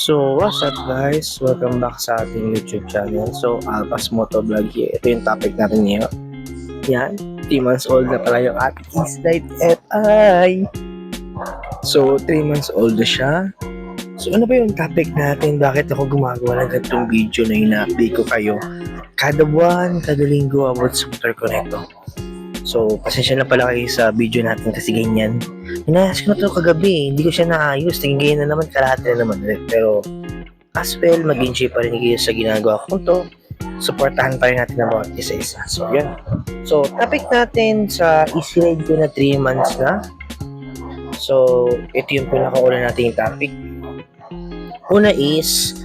So, what's up guys? Welcome back sa ating YouTube channel. So, Alpas Moto Vlog here. Ito yung topic natin ngayon. Yan, 3 months old na pala yung ating Eastlite FI. So, 3 months old na siya. So, ano ba yung topic natin? Bakit ako gumagawa ng ganitong video na ina-update ko kayo? Kada buwan, kada linggo about sa motor ko nito. So, pasensya na pala kayo sa video natin kasi ganyan. Inayos ko na ito kagabi, hindi ko siya naayos. Tingin ganyan na naman, kalahati na naman. Pero, as well, mag-enjoy pa rin kayo sa ginagawa ko ito. Supportahan pa rin natin ang bawat isa-isa. So, yan. So, topic natin sa easy ride ko na 3 months na. So, ito yung pinakauna nating topic. Una is,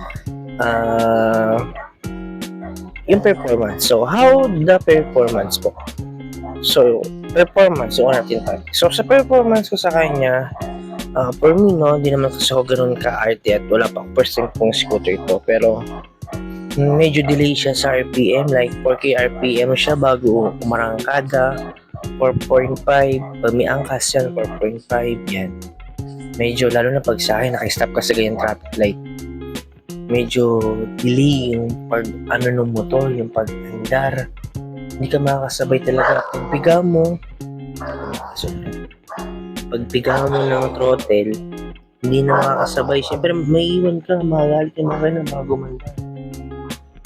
yung performance. So, how the performance po? So, performance, yung natin topic. So, sa performance ko sa kanya, for me, no, hindi naman kasi ako ganun ka-arte at wala pa percent pong scooter ito. Pero, medyo delay siya sa RPM, like 4K RPM siya bago umarangkada. 4.5, pag may angkas yan, 4.5, yan. Medyo, lalo na pag sa akin, nakistop ka sa ganyan traffic light. Medyo delay yung pag, ng motor, yung pag-andar. Hindi ka makakasabay talaga. Pagpiga mo ng throttle, hindi na makakasabay. Siyempre, may iwan ka, magalit yung makina bago manda.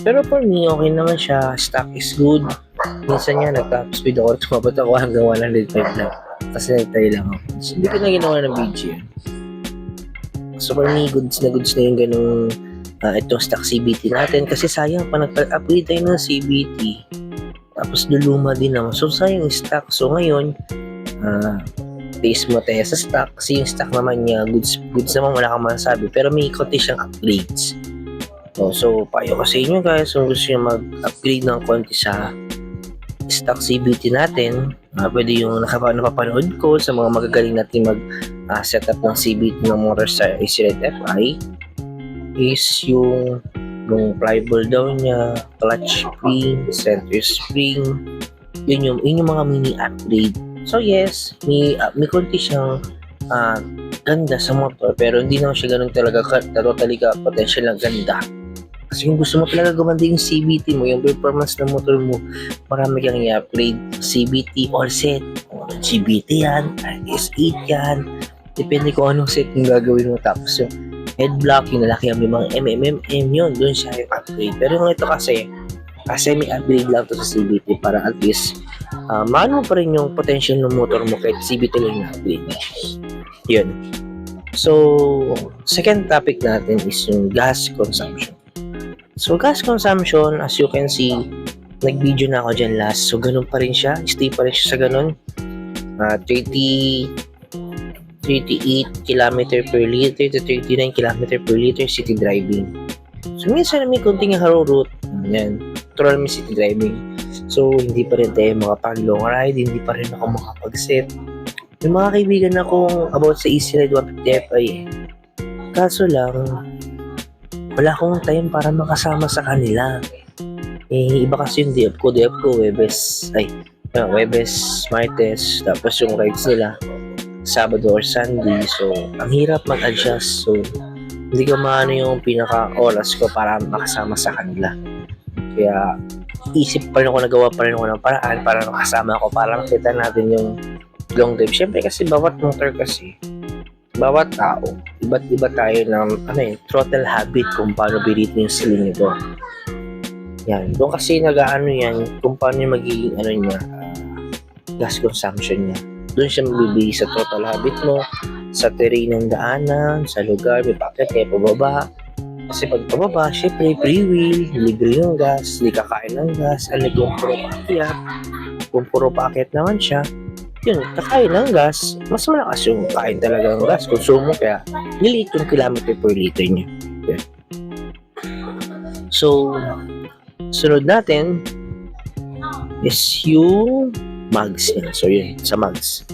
Pero for me, okay naman siya. Stock is good. Minsan nga, nag-top speed ako. Tumabot ako hanggang 105 lang. Kasi nagtay lang ako. So, hindi ko na ginawa ng video yun. So for me, goods na yung ganung itong stock CVT natin. Kasi sayang pa nag-upgrade tayo ng CVT. Tapos luluma din naman. So, sayang yung stock. So, ngayon, base mo tayo sa stock. Kasi yung stock naman niya, goods naman wala kang masasabi. Pero may konti siyang upgrades. So, payo ko sa inyo guys, kung gusto nyo mag-upgrade ng konti sa stock CVT natin, pwede yung napapanood ko sa mga magagaling natin mag-setup ng CVT ng motor sa Eastlite FI is yung pliable daw niya, clutch spring, center spring, yun yung mga mini upgrade. So yes, may konti siyang ganda sa motor, pero hindi naman siya ganun talaga totally ka potential lang ganda. Kasi kung gusto mo talaga gumanda yung CVT mo, yung performance ng motor mo, marami kang i-upgrade. CVT all set, CVT yan, S8 yan, depende kung anong set yung gagawin mo. Tapos yung head block, yung nalaki ang may mga MMM yun, doon siya yung upgrade. Pero yung ito kasi may upgrade lang to sa CVT para at least maano pa rin yung potential ng motor mo kahit CVT lang yung upgrade. Yun. So, second topic natin is yung gas consumption. So, gas consumption, as you can see, nag-video na ako dyan last. So, ganun pa rin siya. Stay pa rin siya sa ganun. 38 km per liter to 39 km per liter city driving. So, minsan may konting haro route. Yan. Natural may city driving. So, hindi pa rin tayo makapag-long ride. Hindi pa rin ako makapag-set. May mga kaibigan akong about sa Eastlite 150 FI. Kaso lang, wala akong time para makasama sa kanila. Iba kasi yung DF ko, Webes, Martes, tapos yung rides nila, Sabado or Sunday. So, ang hirap mag-adjust. So, hindi ko maano yung pinaka-oras ko para makasama sa kanila. Kaya, nagawa pa rin ako ng paraan para makasama ako, para makita natin yung long drive. Siyempre kasi bawat motor kasi, bawat tao, iba't iba tayo ng throttle habit kung paano biritin yung ceiling nito. Yan. Doon kasi nag-aano yan kung paano yung magiging gas consumption niya. Doon siya magbibigay sa throttle habit mo, sa terrain ng daanan, sa lugar, may packet kaya pababa. Kasi pag pababa, syempre free-wheel, libre yung gas, hindi kakain ng gas, kung puro packet. Kung puro packet naman siya, yun, kakain ng gas, mas malakas yung kain talaga ng gas, konsumo, kaya niliit yung kilometer per liter niya. Okay. So, sunod natin is yung mags niya. So, yun, sa mags.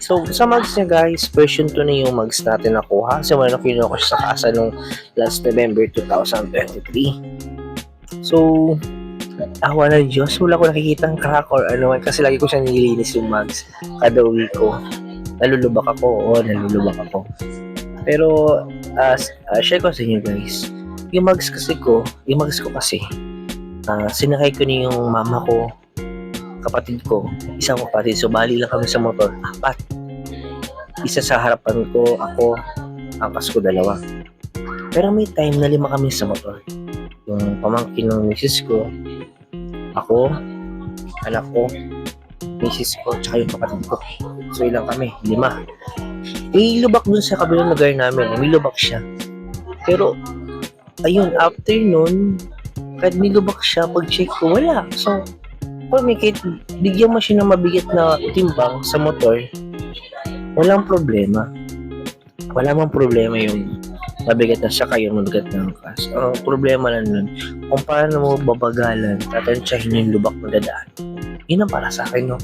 So, sa mags niya guys, version 2 na yung mags natin nakuha. Kasi wala na kinuha ko siya sa kasa nung last November 2023. So, awa ng Diyos, wala ko nakikita ang crack or ano, kasi lagi ko siya nililinis yung mags kada uwi ko. Nalulubak ako. Pero share ko sa inyo guys. Yung mags ko kasi, sinakay ko ni yung mama ko, kapatid ko, isang kapatid. So, bali lang kami sa motor. Apat. Isa sa harapan ko, ako, angkas ko dalawa. Pero may time na 5 kami sa motor. Yung pamangkin ng misis ko, ako, anak ko, misis ko, tsaka yung kapatid ko. So, ilang kami? 5. May lubak dun sa kabilang lugar namin. May lubak siya. Pero, ayun, after nun, kahit nilubak siya, pag-check ko, wala. So, kung may kahit bigyan mo siya ng mabigat na timbang sa motor, walang problema. Wala mang problema yung mabigat na saka yung mabigat na angkas. Ang problema lang nun, kung paano mo babagalan, tatansyahin yung lubak na dadaan. Yun ang para sa akin, no?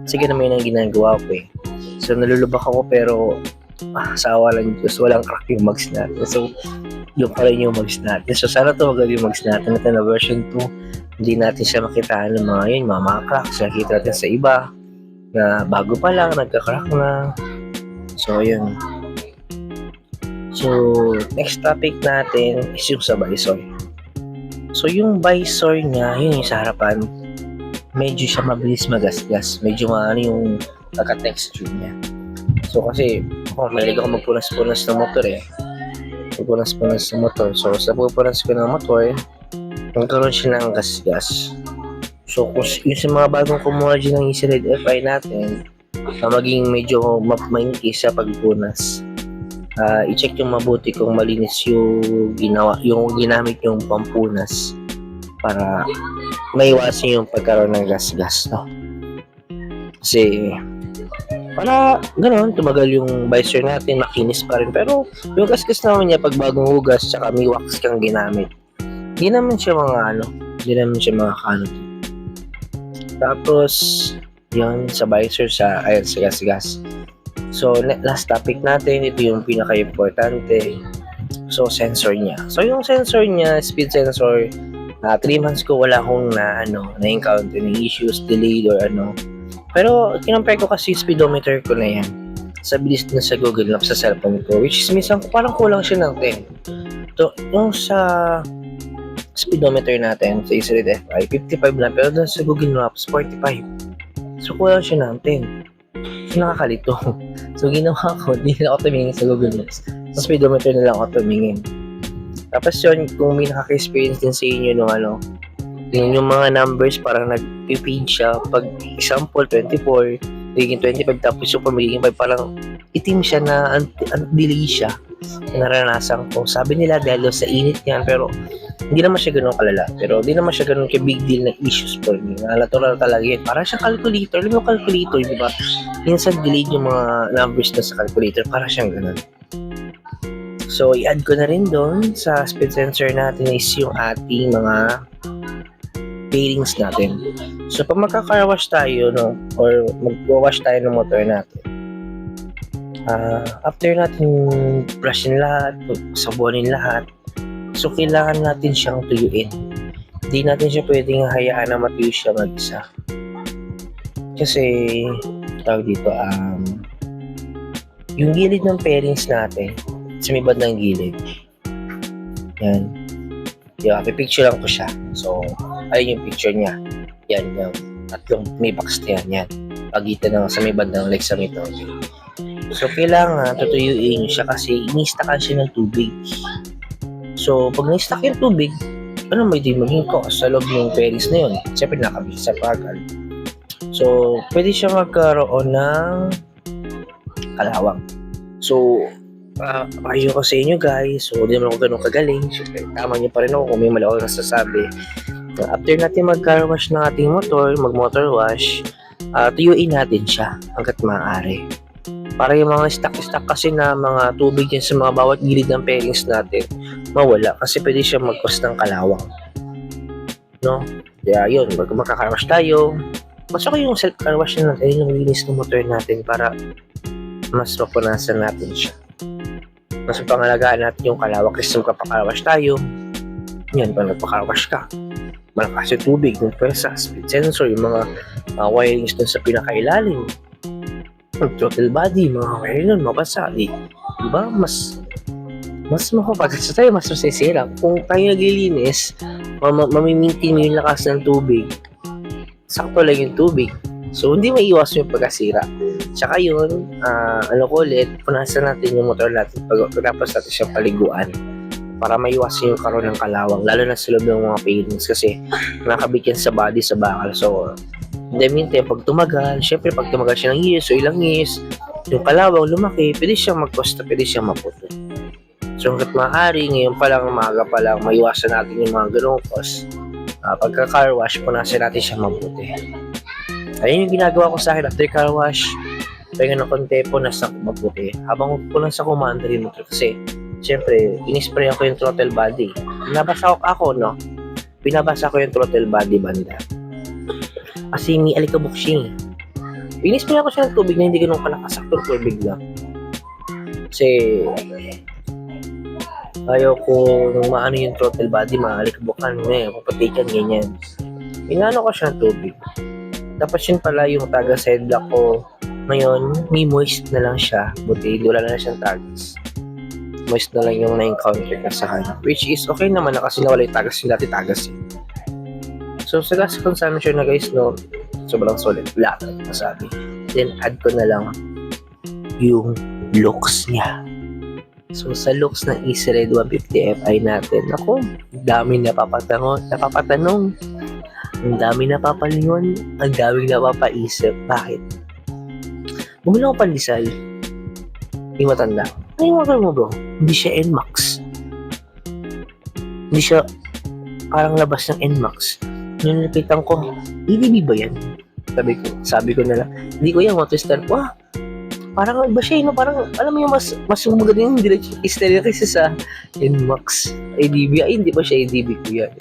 Sige naman yun ang ginagawa ko eh. So, nalulubak ako pero sa awa lang Diyos, walang crack yung mags natin. So, yung pala yung mags natin. So, sana tumagal yung mags natin. Ito na version 2. Hindi natin siya makitaan ng mga yun, mga cracks. Nakita natin sa iba na bago pa lang, nagka-crack na. So, yun. So, next topic natin is yung sa visor. So, yung visor niya, yun yung sa harapan, medyo siya mabilis magasgas. Medyo maano yung pagka-texture niya. So, kasi, mahilig ako magpunas-punas ng motor eh. Magpunas-punas ng motor. So, sa pupunas ko ng motor, magkaroon siya ng gas-gas. So, kung yung sa mga bagong kumuha dyan ng Easy Red FI natin, maging medyo mainti sa pagpunas. I-check yung mabuti kung malinis yung ginamit yung pampunas para maiwasan yung pagkaroon ng gas-gas, no? Kasi, para gano'n, tumagal yung visor natin, makinis pa rin. Pero yung gas-gas naman niya, pag bagong hugas, tsaka may wax kang ginamit, hindi naman siya mga kanot. Tapos, yun, sa visor, sa gas-gas. So, last topic natin, ito yung pinaka-importante. So, sensor niya. So, yung sensor niya, speed sensor, 3 months ko wala akong na-encounter ng issues, delayed or ano. Pero, kinompare ko kasi speedometer ko na yan sa bilis na sa Google Maps sa cellphone ko, which is minsan parang kulang siya ng 10. So, yung sa speedometer natin sa Easy Red FI, 55 lang, pero doon sa Google Maps, 45. So, kulang siya ng 10. So, nakakalito. So, ginawa ko, hindi na ako tumingin sa Google Maps. Sa speedometer na lang ako tumingin. Tapos yun, kung may nakaka-experience din sa inyo yung mga numbers parang nag-page siya. Pag example, 24, magiging 25, tapos super magiging 5, parang itim siya na delay siya. Naranasan ko. Sabi nila dahil sa init niyan, pero hindi naman siya ganun kalala. Pero hindi naman siya ganun ka-big deal na issues for me. Natural talaga yun. Parang siya calculator. Alam mo yung calculator, di ba? Minsan delayed yung mga numbers na sa calculator. Parang siyang ganun. So, i-add ko na rin doon sa speed sensor natin is yung ating mga pairings natin. So, pag magkaka-wash tayo, no, or mag-wash tayo ng motor natin, after natin brushin lahat, sabunin lahat, so, kailangan natin siyang tuyuin. Hindi natin siya pwedeng hayaan na matuyo siya mag-isa. Kasi, tawag dito, yung gilid ng pairings natin, sa may bandang gilid. Yan. Pipicture lang ko siya. So, ayun yung picture niya. Yan, yung tatlong may box na yan. Pagitan ng sa may bandang like sa may tubig. So, kailangan tutuyuin siya kasi ini-stackan siya ng tubig. So, pag na-stack yung tubig, may di maging cause sa loob ng pairings na yun. Siyempre, nakabit sa pagal. So, pwede siya magkaroon ng kalawang. So, payo ko sa inyo guys, so hindi naman ako ganun kagaling. Siyempre, tama niyo pa rin ako kung may mali ako nasasabi. After natin mag-car wash ng ating motor, mag-motor wash, tuyuin natin siya hanggat maaari. Para yung mga stock kasi na mga tubig yan sa mga bawat gilid ng pairings natin, mawala kasi pwede siya mag-cause ng kalawang. No? Kaya yun, pag magka-car wash tayo, pasok yung self-car wash na natin, yung linis ng motor natin para mas mapunasan natin siya. Mas pangalagaan natin yung kalawang kasi magpapakarawash tayo. Yan, pag nagpakarawash ka, malakas yung tubig, yung pwesa, speed sensor, yung mga wirings dun sa pinakailalim, yung throttle body, mga wiring nun, mabasa. Diba? Mas mas mapapagas tayo, mas masisira. Kung tayo naglilinis, mamimintin mo yung lakas ng tubig, sakto lang yung tubig. So, hindi maiiwas yung pagkasira. Tsaka yun, ano ko ulit, punasan natin yung motor natin pagkatapos natin siyang paliguan para maiwasan yung karoon ng kalawang, lalo na sa loob ng mga paintings kasi nakabit yan sa body, sa bakal. So, in the meantime, pag tumagal, syempre pag tumagal siya ng years o ilang years, yung kalawang lumaki, pwede siyang magkosta, pwede siyang maputo. So, hanggat maaari, ngayon pa lang, maaga pa lang, maiwasan natin yung mga ganong cost. Pagka-car wash, punasan natin siya mabuti. Ayun yung ginagawa ko sa akin after car wash. Pahinga ng konti, punasan ko mabuti. Habang punasan ko maandar yung motor kasi, syempre, inispray ako yung throttle body. Binabasa ko yung throttle body banda. Kasi may alikabok siya. Inispray ako siya ng tubig na hindi ganun kalakasak ng tubig lang. Kasi, ayaw kung maano yung throttle body, maalikabukan, papatikan, ganyan. Inano ko siya ng tubig. Tapos yun pala yung taga side block ko. Ngayon, may moist na lang siya. Buti, wala na siyang tagas. Moist na lang yung na-encounter ka sa kanya. Which is okay naman na kasi nawala yung tagas. Yung dati tagas eh. So, sa gas consumption na guys, no, sobrang solid. Wala ka masabi. Then, add ko na lang yung looks niya. So, sa looks ng Easy Ride 150 Fi natin, ako, dami napapatanong. Ang dami napapalingon, ang daming napapaisip. Bakit? Bumili ako pandesal. Hindi matanda. Ano yung mga mo bro? Hindi siya NMAX. Hindi siya parang labas ng NMAX. Nung napitan ko, EDB ba yan? Sabi ko na lang, hindi ko yan, Motostar. Wah, parang iba siya, no? Parang, alam mo yung mas maganda yung direction style kasi sa NMAX. EDB, ay hindi ba siya EDB ko yan?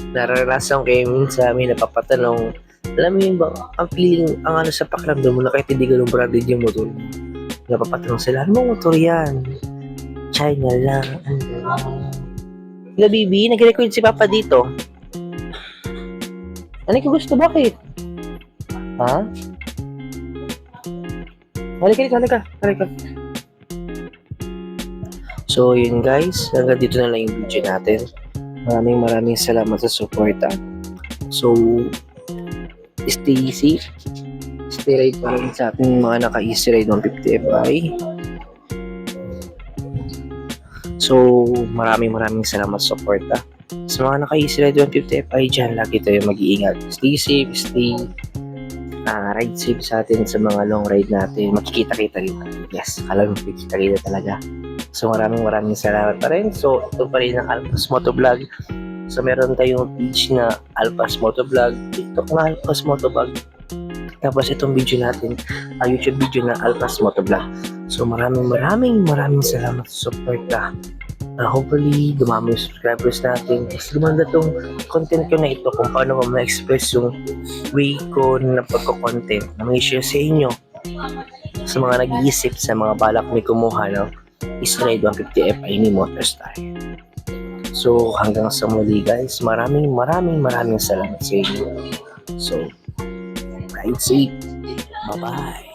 Naranasan ko minsan may napapatanong, alam mo yun ba, ang feeling, ang ano sa pakiramdam mo na kahit hindi ganun branded yung motor mo. Napapatanong sila, ano mong motor yan? China lang. Hello, baby, nag-record si Papa dito. Ano yung gusto, bakit? Ha? Halika. So, yun guys, hanggang dito na lang yung video natin. Maraming salamat sa suporta. So, stay safe. Stay ride pa rin sa ating mga naka-Easy Ride 150 Fi. So, maraming salamat sa suporta. Sa mga naka-Easy Ride 150 Fi dyan, lagi tayo mag-iingat. Stay safe, ride safe sa atin sa mga long ride natin. Makikita-kita rin. Yes, alam mo, makikita-kita talaga. So, maraming salamat pa rin. So, ito pa rin ang Alpas Motovlog. So, meron tayong page na Alpas Motovlog, TikTok na Alpas Motovlog. Tapos, itong video natin, YouTube video na Alpas Motovlog. So, maraming salamat sa support ka. Hopefully, dumami yung subscribers natin. Kasi gumanda tong content ko na ito kung paano ko ma-express yung way ko na pagko-content na may share sa inyo. Sa mga nag-iisip, sa mga balak may kumuha, no? Easy Ride 150 Fi ni Motorstar. So, hanggang sa muli guys, maraming salamat sa inyo. So, ride safe. Bye-bye.